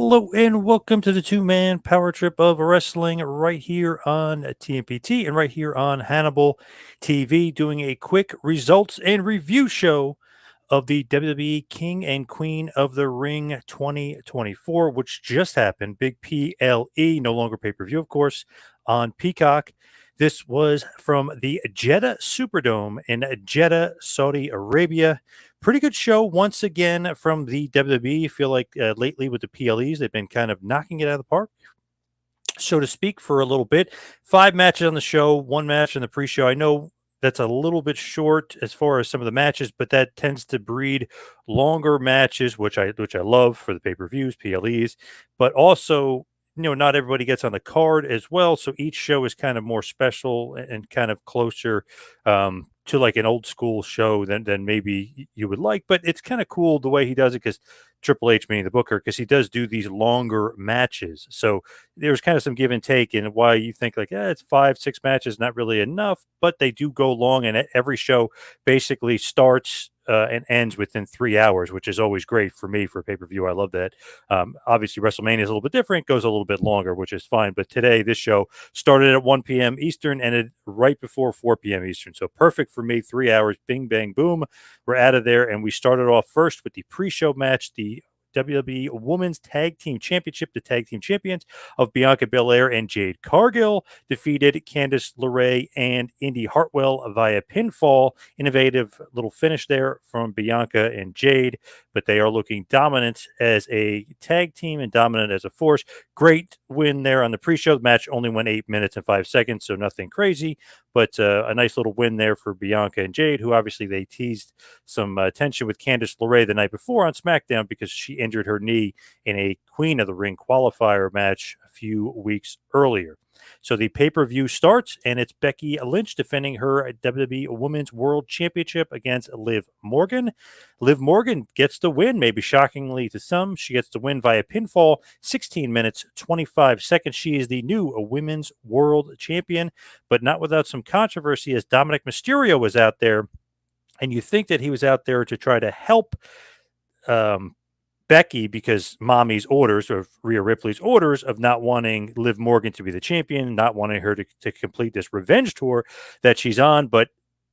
Hello and welcome to the two-man power trip of wrestling right here on TMPT and right here on Hannibal TV, doing a quick results and review show of the WWE King and Queen of the Ring 2024, which just happened. Big PLE, no longer pay-per-view, of course, on Peacock. This was from the Jeddah Superdome in Jeddah, Saudi Arabia. Pretty good show once again from the WWE. I feel like lately with the PLEs, they've been kind of knocking it out of the park, so to speak, for a little bit. 5 matches on the show, 1 match in the pre-show. I know that's a little bit short as far as some of the matches, but that tends to breed longer matches, which I love for the pay-per-views, PLEs, but also not everybody gets on the card as well. So each show is kind of more special and kind of closer to like an old school show than maybe you would like. But it's kind of cool the way he does it, because Triple H, meaning the booker, because he does do these longer matches. So there's kind of some give and take in why you think like, it's 5-6 matches, not really enough, but they do go long, and every show basically starts and ends within 3 hours, which is always great for me for pay-per-view. I love that. Obviously, WrestleMania is a little bit different, goes a little bit longer, which is fine. But today, this show started at 1 p.m. Eastern, ended right before 4 p.m. Eastern. So perfect for me, 3 hours, bing, bang, boom. We're out of there, and we started off first with the pre-show match, the WWE Women's Tag Team Championship. The tag team champions of Bianca Belair and Jade Cargill defeated Candice LeRae and Indy Hartwell via pinfall. Innovative little finish there from Bianca and Jade, but they are looking dominant as a tag team and dominant as a force. Great win there on the pre-show. The match only went 8 minutes and 5 seconds, so nothing crazy, but a nice little win there for Bianca and Jade, who obviously they teased some tension with Candice LeRae the night before on SmackDown because she injured her knee in a Queen of the Ring qualifier match a few weeks earlier. So the pay-per-view starts, and it's Becky Lynch defending her WWE Women's World Championship against Liv Morgan. Liv Morgan gets the win, maybe shockingly to some. She gets the win via pinfall, 16 minutes, 25 seconds. She is the new Women's World Champion, but not without some controversy, as Dominic Mysterio was out there, and you think that he was out there to try to help Becky, because Mommy's orders, or Rhea Ripley's orders, of not wanting Liv Morgan to be the champion, not wanting her to complete this revenge tour that she's on. But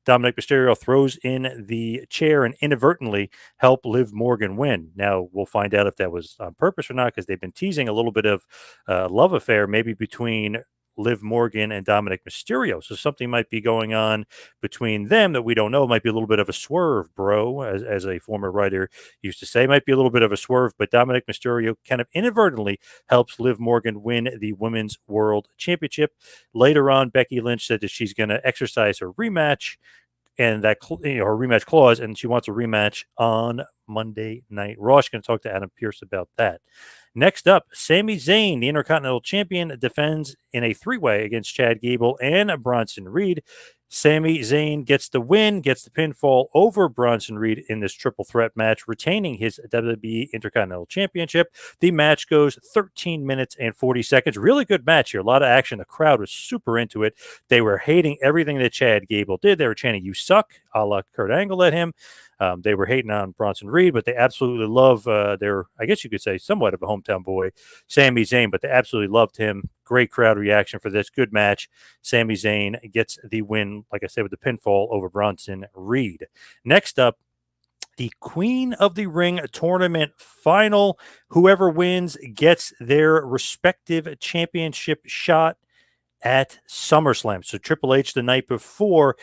Dominic Mysterio throws in the chair and inadvertently help Liv Morgan win. Now, we'll find out if that was on purpose or not, because they've been teasing a little bit of love affair maybe between Liv Morgan and Dominic Mysterio. So something might be going on between them that we don't know. It might be a little bit of a swerve, bro, as a former writer used to say. It might be a little bit of a swerve, but Dominic Mysterio kind of inadvertently helps Liv Morgan win the Women's World Championship. Later on, Becky Lynch said that she's going to exercise her rematch, and that her rematch clause, and she wants a rematch on Monday Night Raw. She's going to talk to Adam Pearce about that. Next up, Sami Zayn, the Intercontinental Champion, defends in a three-way against Chad Gable and Bronson Reed. Sami Zayn gets the win, gets the pinfall over Bronson Reed in this triple threat match, retaining his WWE Intercontinental Championship. The match goes 13 minutes and 40 seconds. Really good match here. A lot of action. The crowd was super into it. They were hating everything that Chad Gable did. They were chanting, "You suck," a la Kurt Angle at him. They were hating on Bronson Reed, but they absolutely love their, I guess you could say, somewhat of a hometown boy, Sami Zayn, but they absolutely loved him. Great crowd reaction for this. Good match. Sami Zayn gets the win, like I said, with the pinfall over Bronson Reed. Next up, the Queen of the Ring tournament final. Whoever wins gets their respective championship shot at SummerSlam. So Triple H the night before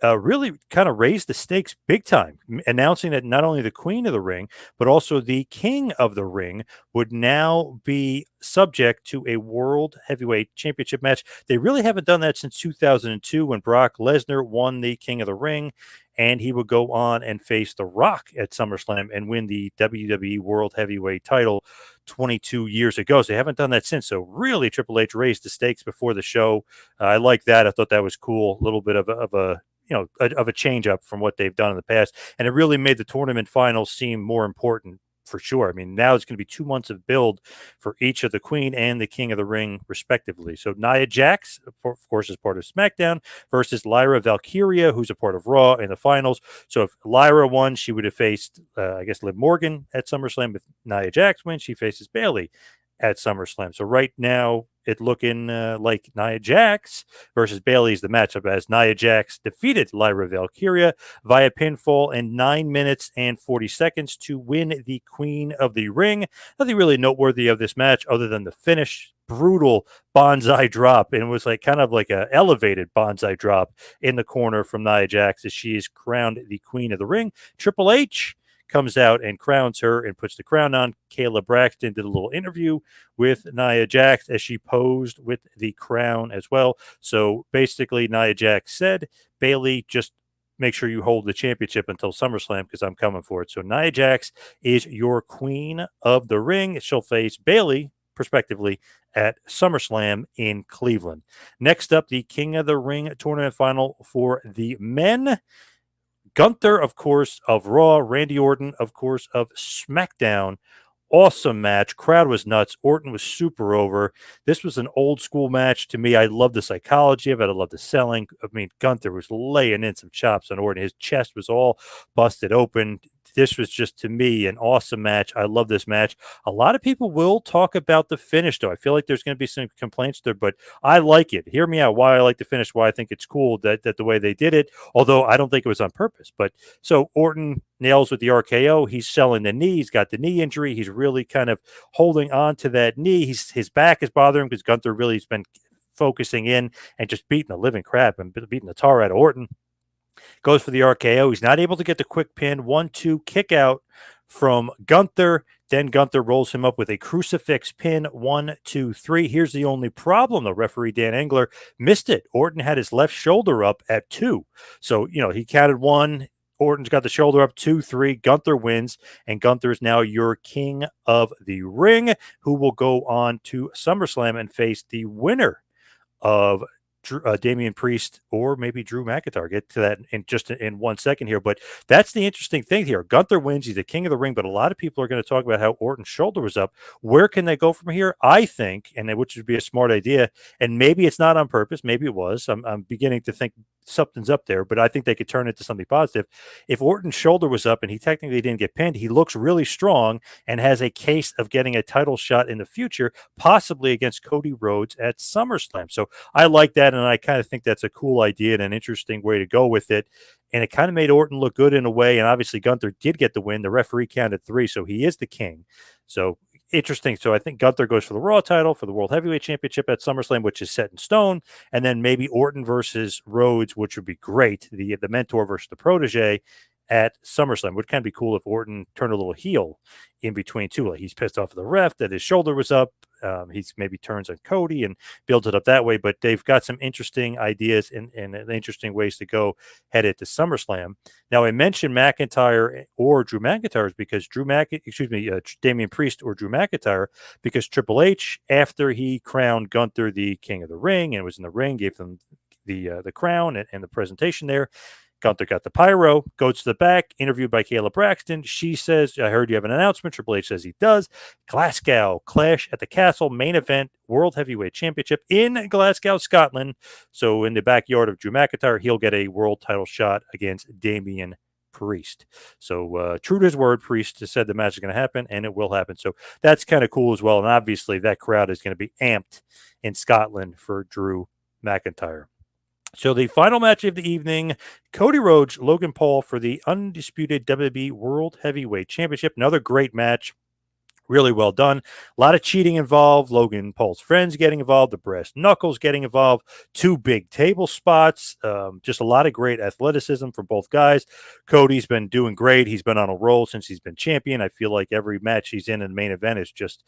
really kind of raised the stakes big time, announcing that not only the Queen of the Ring, but also the King of the Ring would now be subject to a World Heavyweight Championship match. They really haven't done that since 2002, when Brock Lesnar won the King of the Ring, and he would go on and face The Rock at SummerSlam and win the WWE World Heavyweight title 22 years ago. So they haven't done that since. So really, Triple H raised the stakes before the show. I like that. I thought that was cool. A little bit of a change up from what they've done in the past, and it really made the tournament finals seem more important for sure. I mean, now it's going to be 2 months of build for each of the Queen and the King of the Ring, respectively. So Nia Jax, of course, is part of SmackDown versus Lyra Valkyria, who's a part of Raw in the finals. So if Lyra won, she would have faced, I guess, Liv Morgan at SummerSlam. If Nia Jax wins, she faces Bayley at SummerSlam. So right now, it looking like Nia Jax versus Bayley is the matchup, as Nia Jax defeated Lyra Valkyria via pinfall in 9 minutes and 40 seconds to win the Queen of the Ring. Nothing really noteworthy of this match other than the finish. Brutal bonsai drop, and it was like kind of like a elevated bonsai drop in the corner from Nia Jax as she is crowned the Queen of the Ring. Triple H comes out and crowns her and puts the crown on. Kayla Braxton did a little interview with Nia Jax as she posed with the crown as well. So basically, Nia Jax said, Bayley, just make sure you hold the championship until SummerSlam because I'm coming for it. So Nia Jax is your Queen of the Ring. She'll face Bayley, prospectively, at SummerSlam in Cleveland. Next up, the King of the Ring tournament final for the men. Gunther, of course, of Raw. Randy Orton, of course, of SmackDown. Awesome match. Crowd was nuts. Orton was super over. This was an old school match to me. I love the psychology of it. I love the selling. I mean, Gunther was laying in some chops on Orton. His chest was all busted open. This was just, to me, an awesome match. I love this match. A lot of people will talk about the finish, though. I feel like there's going to be some complaints there, but I like it. Hear me out why I like the finish, why I think it's cool that the way they did it, although I don't think it was on purpose. But so Orton nails with the RKO. He's selling the knee. He's got the knee injury. He's really kind of holding on to that knee. His back is bothering him because Gunther really has been focusing in and just beating the living crap and beating the tar out of Orton. Goes for the RKO. He's not able to get the quick pin. 1-2 kick out from Gunther. Then Gunther rolls him up with a crucifix pin. 1, 2, 3. Here's the only problem, though. Referee Dan Engler missed it. Orton had his left shoulder up at 2. So, he counted 1. Orton's got the shoulder up, 2, 3. Gunther wins, and Gunther is now your King of the Ring, who will go on to SummerSlam and face the winner of Damian Priest or maybe Drew McIntyre. I'll get to that in 1 second here, but that's the interesting thing here. Gunther wins. He's the King of the Ring, but a lot of people are going to talk about how Orton's shoulder was up. Where can they go from here? I think, and which would be a smart idea, and maybe it's not on purpose. Maybe it was. I'm beginning to think something's up there, but I think they could turn it to something positive. If Orton's shoulder was up and he technically didn't get pinned, he looks really strong and has a case of getting a title shot in the future, possibly against Cody Rhodes at SummerSlam. So I like that, and I kind of think that's a cool idea and an interesting way to go with it. And it kind of made Orton look good in a way, and obviously Gunther did get the win. The referee counted 3, so he is the king. So interesting. So I think Gunther goes for the Raw title, for the World Heavyweight Championship at SummerSlam, which is set in stone, and then maybe Orton versus Rhodes, which would be great, the mentor versus the protege at SummerSlam. Would kind of be cool if Orton turned a little heel in between two. Like he's pissed off at the ref that his shoulder was up. He's maybe turns on Cody and builds it up that way. But they've got some interesting ideas and interesting ways to go headed to SummerSlam. Now, I mentioned McIntyre or Drew McIntyre because Damian Priest or Drew McIntyre, because Triple H, after he crowned Gunther the King of the Ring and was in the ring, gave them the crown and the presentation there. Gunther got the pyro, goes to the back, interviewed by Kayla Braxton. She says, I heard you have an announcement. Triple H says he does. Glasgow, Clash at the Castle, main event, World Heavyweight Championship in Glasgow, Scotland. So in the backyard of Drew McIntyre, he'll get a world title shot against Damian Priest. So true to his word, Priest has said the match is going to happen, and it will happen. So that's kind of cool as well. And obviously that crowd is going to be amped in Scotland for Drew McIntyre. So the final match of the evening, Cody Rhodes, Logan Paul for the undisputed WWE World Heavyweight Championship. Another great match. Really well done. A lot of cheating involved. Logan Paul's friends getting involved. The brass knuckles getting involved. 2 big table spots. Just a lot of great athleticism from both guys. Cody's been doing great. He's been on a roll since he's been champion. I feel like every match he's in the main event is just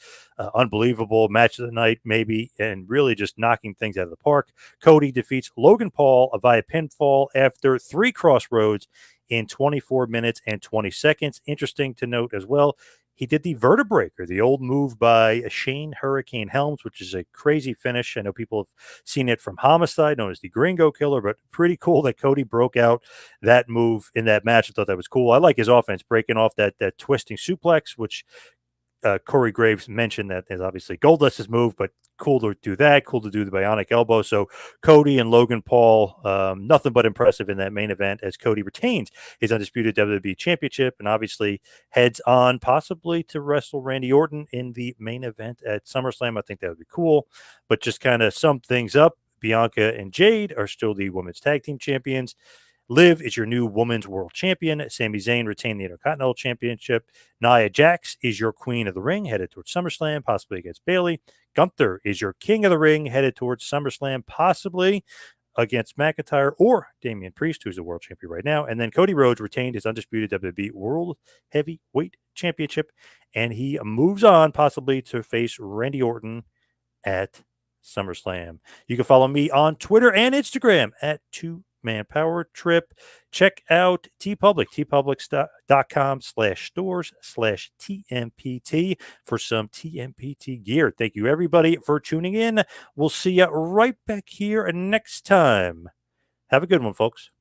unbelievable. Match of the night, maybe, and really just knocking things out of the park. Cody defeats Logan Paul via pinfall after 3 crossroads in 24 minutes and 20 seconds. Interesting to note as well, he did the Vertebreaker, the old move by Shane Hurricane Helms, which is a crazy finish. I know people have seen it from Homicide, known as the Gringo Killer, but pretty cool that Cody broke out that move in that match. I thought that was cool. I like his offense, breaking off that twisting suplex, which Corey Graves mentioned that is obviously Goldust's move, but cool to do that. Cool to do the bionic elbow. So Cody and Logan Paul, nothing but impressive in that main event as Cody retains his undisputed WWE Championship and obviously heads on possibly to wrestle Randy Orton in the main event at SummerSlam. I think that would be cool. But just kind of sum things up, Bianca and Jade are still the women's tag team champions. Liv is your new women's world champion. Sami Zayn retained the Intercontinental Championship. Nia Jax is your queen of the ring, headed towards SummerSlam, possibly against Bayley. Gunther is your king of the ring, headed towards SummerSlam, possibly against McIntyre or Damian Priest, who's the world champion right now. And then Cody Rhodes retained his undisputed WWE World Heavyweight Championship, and he moves on possibly to face Randy Orton at SummerSlam. You can follow me on Twitter and Instagram at 2Man Power Trip. Check out TeePublic, tpublic.com/stores/TMPT for some TMPT gear. Thank you, everybody, for tuning in. We'll see you right back here next time. Have a good one, folks.